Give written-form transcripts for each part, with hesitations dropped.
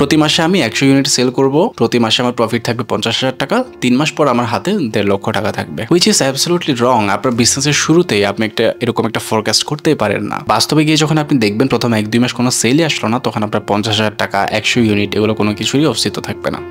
প্রতি মাসে আমি 100 ইউনিট সেল করব, প্রতি মাসে আমার প্রফিট থাকবে 50,000 টাকা, 3 মাস পর আমার হাতে 1.5 লক্ষ টাকা থাকবে, হুইচ ইজ অ্যাবসলিউটলি রং। আপনার বিজনেসের শুরুতেই আপনি এরকম একটা ফোরকাস্ট করতেই পারেন না। বাস্তবে গিয়ে যখন আপনি দেখবেন প্রথম 1-2 মাস কোনো সেলই আসলো না, তখন আপনার 50,000 টাকা, 100 ইউনিট এগুলো কোনো কিছুরই অস্তিত্ব থাকবে না।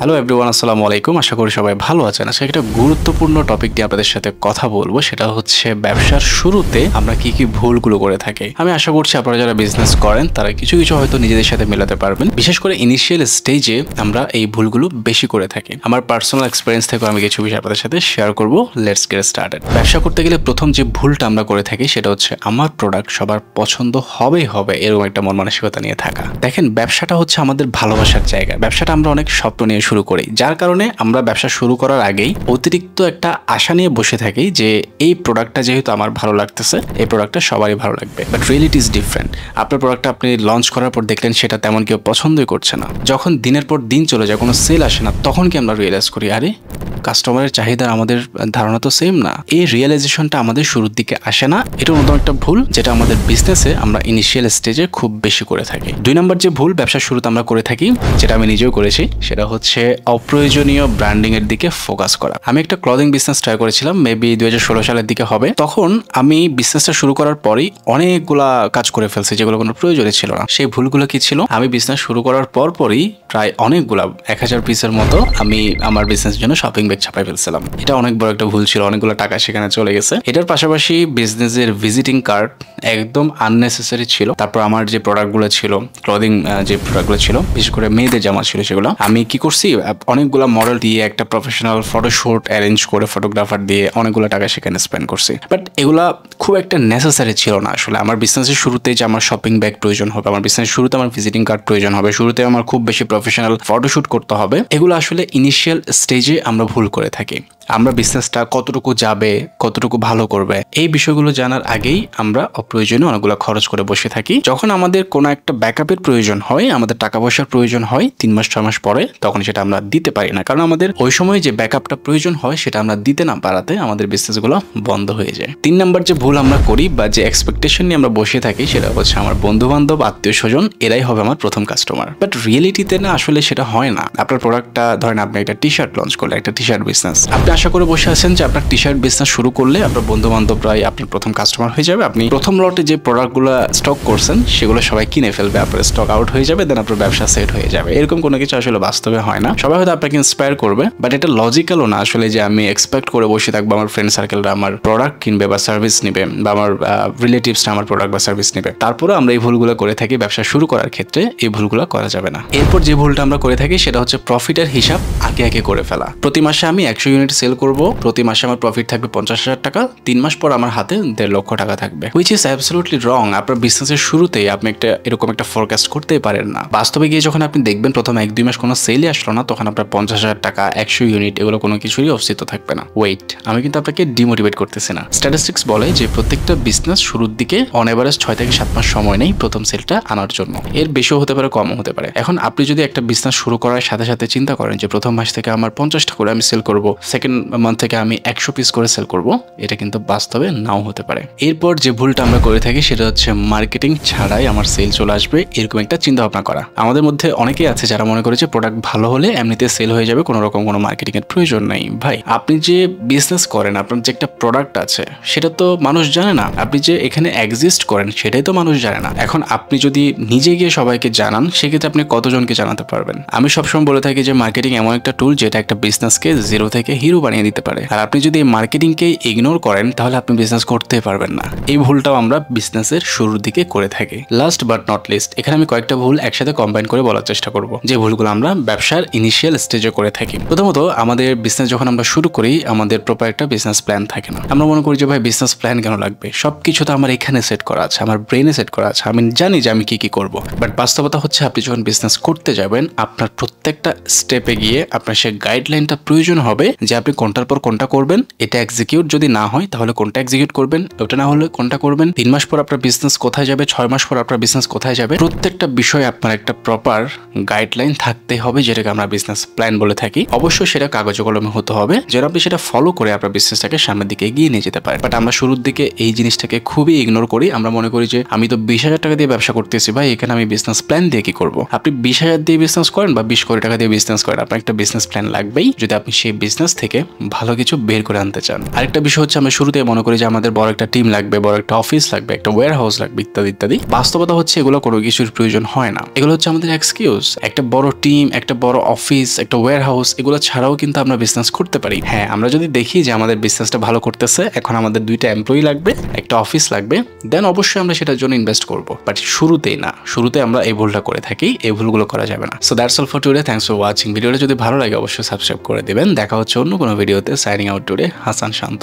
হ্যালো এভরিওয়ান, আসসালামু আলাইকুম। আশা করি সবাই ভালো আছেন। আজকে একটা গুরুত্বপূর্ণ টপিক নিয়ে আপনাদের সাথে কথা বলবো, সেটা হচ্ছে ব্যবসার শুরুতে আমরা কি কি ভুলগুলো করে থাকি। আমি আশা করছি আপনারা যারা বিজনেস করেন তারা কিছু কিছু হয়তো নিজেদের সাথে মেলাতে পারবেন। বিশেষ করে ইনিশিয়াল স্টেজে আমরা এই ভুলগুলো বেশি করে থাকি। আমার পার্সোনাল এক্সপিরিয়েন্স থেকে আমি কিছু বিষয় আপনাদের সাথে শেয়ার করব। Let's get started. ব্যবসা করতে গেলে প্রথম যে ভুলটা আমরা করে থাকি সেটা হচ্ছে আমার প্রোডাক্ট সবার পছন্দ হবেই হবে এরকম একটা মন মানসিকতা নিয়ে থাকা। দেখেন, ব্যবসাটা হচ্ছে আমাদের ভালোবাসার জায়গা। ব্যবসাটা আমরা অনেক স্বপ্ন নিয়ে শুরু করি, যার কারণে আমরা ব্যবসা শুরু করার আগেই অতিরিক্ত একটা আশা নিয়ে বসে থাকি যে এই প্রোডাক্টটা যেহেতু আমার ভালো লাগতেছে, এই প্রোডাক্টটা সবারই ভালো লাগবে। But reality is different. আপনার প্রোডাক্টটা আপনি লঞ্চ করার পর দেখলেন সেটা তেমন কেউ পছন্দই করছে না। যখন দিনের পর দিন চলে যায়, কোনো সেল আসে না, তখন কি আমরা রিয়েলাইজ করি আরে কাস্টমারের চাহিদা আমাদের ধারণা তো সেম না। এই রিয়েলাইজেশনটা আমাদের শুরুর দিকে আসে না। এটা অন্যতম একটা ভুল যেটা আমাদের বিজনেসে আমরা ইনিশিয়াল স্টেজে খুব বেশি করে থাকি। 2 নম্বর যে ভুল ব্যবসার শুরুতে আমরা করে থাকি, যেটা আমি নিজেও করেছি, সেটা হচ্ছে অপ্রয়োজনীয় ব্র্যান্ডিং এর দিকে ফোকাস করা। আমি একটা ক্লদিং বিজনেস ট্রাই করেছিলাম, মেবি 2016 সালের দিকে হবে। তখন আমি বিজনেসটা শুরু করার পরই অনেকগুলা কাজ করে ফেলছি যেগুলো কোনো প্রয়োজনই ছিল না। সেই ভুলগুলো কি ছিল? আমি বিজনেস শুরু করার পরই প্রায় অনেকগুলা 1000 পিসের মতো আমি আমার বিজনেসের জন্য শপিং ব্যাগ ছাপাই ফেলছিলাম। এটা অনেক বড় একটা ভুল ছিল, অনেকগুলো টাকা সেখানে চলে গেছে। এটার পাশাপাশি বিজনেসের ভিজিটিং কার্ড একদম আননেসেসারি ছিল। তারপর আমার যে প্রোডাক্টগুলো ছিল, ক্লদিং যে প্রোডাক্টগুলো ছিল, বিশেষ করে মেয়েদের জামা ছিল, সেগুলো আমি কি করছি, অনেকগুলো মডেল দিয়ে একটা প্রফেশনাল ফটোশুট অ্যারেঞ্জ করে ফটোগ্রাফার দিয়ে অনেকগুলো টাকা সেখানে স্পেন্ড করছি। বাট এগুলা খুব একটা নেসেসারি ছিল না। আসলে আমার বিজনেসের শুরুতে যে আমার শপিং ব্যাগ প্রয়োজন হবে, আমার বিজনেসের শুরুতে আমার ভিজিটিং কার্ড প্রয়োজন হবে, শুরুতে আমার খুব বেশি প্রফেশনাল ফটোশুট করতে হবে, এগুলো আসলে ইনিশিয়াল স্টেজে আমরা ভুল করে থাকি। আমরা বিজনেসটা কতটুকু যাবে, কতটুকু ভালো করবে, এই বিষয়গুলো জানার আগেই আমরা অপ্রয়োজনীয় অনেকগুলো খরচ করে বসে থাকি। যখন আমাদের কোনো একটা ব্যাকআপের প্রয়োজন হয়, আমাদের টাকা পয়সার প্রয়োজন হয় 3 মাস 6 মাস পরে, তখন সেটা আমরা দিতে পারি না। কারণ আমাদের ওই সময় যে ব্যাকআপটা প্রয়োজন হয় সেটা আমরা দিতে না পারাতে আমাদের বিজনেসগুলো বন্ধ হয়ে যায়। 3 নাম্বার যে ভুল আমরা করি বা যে এক্সপেকটেশন নিয়ে আমরা বসে থাকি, সেটা হচ্ছে আমার বন্ধু বান্ধব, আত্মীয় স্বজন এরাই হবে আমার প্রথম কাস্টমার। বাট রিয়েলিটিতে না, আসলে সেটা হয় না। আপনার প্রোডাক্টটা ধরেন আপনি একটা টি শার্ট লঞ্চ করলে, একটা টি শার্ট বিজনেস, আপনি আশা করে বসে আছেন যে আপনার টি শার্ট বিজনেস শুরু করলে আপনার বন্ধু বান্ধবরাই আপনার প্রথম কাস্টমার হয়ে যাবে। আপনি প্রথম লটে যে প্রোডাক্টগুলো স্টক করছেন সেগুলো সবাই কিনে ফেলবে, আপনার স্টক আউট হয়ে যাবে, দেন আপনার ব্যবসা সেট হয়ে যাবে। এরকম কোনো কিছু আসলে বাস্তবে হয় না। সবাই হয়তো আপনাকে ইন্সপায়ার করবে, বাট এটা লজিক্যালও না আসলে যে আমি এক্সপেক্ট করে বসে থাকবো আমার ফ্রেন্ড সার্কেলরা আমার প্রোডাক্ট কিনবে বা সার্ভিস নিবে, বা আমার রিলেটিভসরা আমার প্রোডাক্ট বা সার্ভিস নিবে। তারপরে আমরা এই ভুলগুলো করে থাকি ব্যবসা শুরু করার ক্ষেত্রে। এই ভুলগুলো করা যাবে না। এরপর যে ভুলটা আমরা করে থাকি সেটা হচ্ছে প্রফিটের হিসাব আগে আগে করে ফেলা। প্রতি মাসে আমি 100 ইউনিট সেল করব, প্রতি মাসে আমার প্রফিট থাকবে 50,000 টাকা, 3 মাস পর আমার হাতে 1.5 লক্ষ টাকা থাকবে, হুইচ ইজ অ্যাবসলিউটলি রং। আপনার বিজনেসের শুরুতেই আপনি এরকম একটা ফোরকাস্ট করতেই পারেন না। বাস্তবে গিয়ে যখন আপনি দেখবেন প্রথম 1-2 মাস কোনো সেলই আসলো না, তখন আপনার 50,000 টাকা, 100 ইউনিট এগুলো কোনো কিছুরই অস্তিত্ব থাকবে না। ওয়েট, আমি কিন্তু আপনাকে ডিমোটিভেট করতেছি না। স্ট্যাটিস্টিক্স বলে যে প্রত্যেকটা বিজনেস শুরুর দিকে অন এভারেজ 6 থেকে 7 মাস সময় নেই প্রথম সেলটা আনার জন্য। এর বেশিও হতে পারে, কমও হতে পারে। এখন আপনি যদি একটা বিজনেস শুরু করার সাথে সাথে চিন্তা করেন যে প্রথম মাস থেকে আমার 50টা করে আমি সেল করব, সেকেন্ড মান্থ থেকে আমি 100 পিস করে সেল করব, এটা কিন্তু বাস্তবে নাও হতে পারে। এরপর যে ভুলটা আমরা করে থাকি সেটা হচ্ছে মার্কেটিং ছাড়াই আমার সেল চলে আসবে, এরকম একটা চিন্তা ভাবনা করা। আমাদের মধ্যে অনেকেই আছে যারা মনে করে যে প্রোডাক্ট ভালো হলে এমনিতে সেল হয়ে যাবে, কোনো রকম কোনো মার্কেটিং এর প্রয়োজন নেই। ভাই, আপনি যে বিজনেস করেন, আপনার যে একটা প্রোডাক্ট আছে সেটা তো মানুষ জানে না। আপনি যে এখানে এক্সিস্ট করেন সেটাই তো মানুষ জানে না। এখন আপনি যদি নিজে গিয়ে সবাইকে জানান, সেক্ষেত্রে আপনি কতজনকে জানাতে পারবেন? আমি সবসময় বলে থাকি যে মার্কেটিং এমন একটা টুল যেটা একটা বিজনেসকে জিরো থেকে হিরো বানিয়ে দিতে পারে। আর আপনি যদি এই মার্কেটিংকে ইগনোর করেন তাহলে আপনি বিজনেস করতে পারবেন না। এই ভুলটাও আমরা বিজনেসের শুরুর দিকে করে থাকি। লাস্ট বাট নট লিস্ট, এখানে আমি কয়েকটা ভুল একসাথে কম্বাইন করে বলার চেষ্টা করব যে ভুলগুলো আমরা ব্যবসার ইনিশিয়াল স্টেজে করে থাকি। প্রথমত, আমাদের বিজনেস যখন আমরা শুরু করি আমাদের প্রপার একটা বিজনেস প্ল্যান থাকে না। আমরা মনে করি যে ভাই বিজনেস প্ল্যান কেন লাগবে, সবকিছু তো আমার এখানে সেট করা আছে, আমার ব্রেনে সেট করা আছে, আমি জানি যে আমি কি কি করব। বাট বাস্তবতা হচ্ছে আপনি যখন বিজনেস করতে যাবেন আপনার প্রত্যেকটা স্টেপে গিয়ে আপনার সেই গাইডলাইনটা প্রয়োজন হবে যে আপনি আপনি কোনটার পর কোনটা করবেন, এটা এক্সিকিউট যদি না হয় তাহলে কোনটা এক্সিকিউট করবেন, ওটা না হলে কোনটা করবেন, 3 মাস পর আপনার বিজনেস কোথায় যাবে, 6 মাস পর আপনার বিজনেস কোথায় যাবে, প্রত্যেকটা বিষয়ে আপনার একটা প্রপার গাইডলাইন থাকতে হবে, যেটাকে আমরা বিজনেস প্ল্যান বলে থাকি। অবশ্যই সেটা কাগজে কলমে হতে হবে, যেন আপনি সেটা ফলো করে আপনার বিজনেসটাকে সামনের দিকে এগিয়ে নিয়ে যেতে পারেন। বাট আমরা শুরুর দিকে এই জিনিসটাকে খুবই ইগনোর করি। আমরা মনে করি যে আমি তো 20,000 টাকা দিয়ে ব্যবসা করতেছি ভাই, এখানে আমি বিজনেস প্ল্যান দিয়ে কি করবো। আপনি 20,000 দিয়ে বিজনেস করেন বা 20 কোটি টাকা দিয়ে বিজনেস করেন, আপনার একটা বিজনেস প্ল্যান লাগবেই যদি আপনি সেই বিজনেস থেকে ভালো কিছু বের করে আনতে চান। আরেকটা বিষয় হচ্ছে, আমরা শুরুতে মনে করি যে আমাদের বড় একটা টিম লাগবে, বড় একটা অফিস লাগবে, একটা ওয়্যার হাউস লাগবে, ইত্যাদি ইত্যাদি। বাস্তবতা হচ্ছে এগুলো কোনো কিছুর প্রয়োজন হয় না। এগুলো হচ্ছে আমাদের এক্সকিউজ। একটা বড় টিম, একটা বড় অফিস, একটা ওয়্যার হাউস, এগুলো ছাড়াও কিন্তু আমরা বিজনেস করতে পারি। হ্যাঁ, আমরা যদি দেখি যে আমাদের বিজনেসটা ভালো করতেছে, এখন আমাদের 2টা এমপ্লয়ি লাগবে, একটা অফিস লাগবে, দেন অবশ্যই আমরা সেটার জন্য ইনভেস্ট করবো। বাট শুরুতেই না, শুরুতে আমরা এই ভুলটা করে থাকি, এই ভুলগুলো করা যাবে না। So that's all for today. Thanks for watching. ভিডিওটা যদি ভালো লাগে অবশ্যই সাবস্ক্রাইব করে দিবেন। দেখা হচ্ছে অন্য কোনো ভিডিওতে। সাইনিং আউট টুডে, হাসান শান্ত।